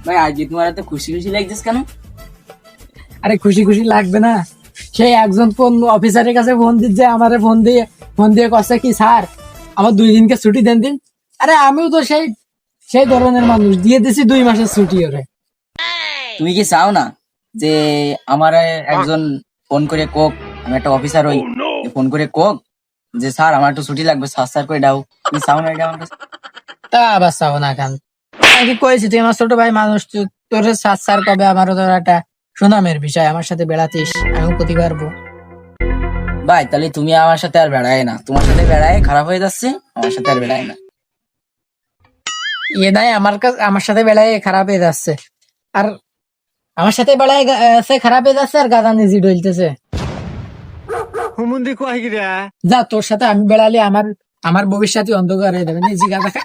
ভাই আজকে তোমার এত খুশি খুশি লাগছিস কেন? আরে খুশি খুশি লাগবে না? সেই একজন ফোন অফিসারের কাছে ফোন দিচ্ছে, আমারে ফোন দিয়ে কষ্ট কি স্যার আমার 2 দিনকে ছুটি দেন দিন। আরে আমিও তো সেই সেই ধরনের মানুষ, দিয়ে দিছি 2 মাসের ছুটি ওরে। তুমি কি চাও না যে আমার একজন ফোন করে কোক, আমি একটা অফিসার হই, ফোন করে কোক যে স্যার আমার একটু ছুটি লাগবে, স্যার স্যার করে দাও? তুমি চাও না এটা আমার কাছে? তা আবার চাও না কেন? আমি কি কয়েছি তুই আমার ছোট ভাই মানুষ, তোর সাত সার কবে আমারও তোর একটা সুনামের বিষয়, আমার সাথে বেড়াতিস, আমিও প্রতি পারবো। ভাই তাহলে তুমি আমার সাথে আর বেড়ায় না, তোমার সাথে বেড়ায় খারাপ হয়ে যাচ্ছে, আমার সাথে আর বেড়ায় না। ইয়ে নাই আমার কাছে, আমার সাথে বেড়ায় খারাপ হয়ে যাচ্ছে, আর আমার সাথে বেড়ায় সে খারাপ হয়ে যাচ্ছে, আর গাদা নিজে ডলতেছে। যা, তোর সাথে আমি বেড়ালে আমার আমার ভবিষ্যৎ অন্ধকার হয়ে যাবে, নিজে গাদা খা।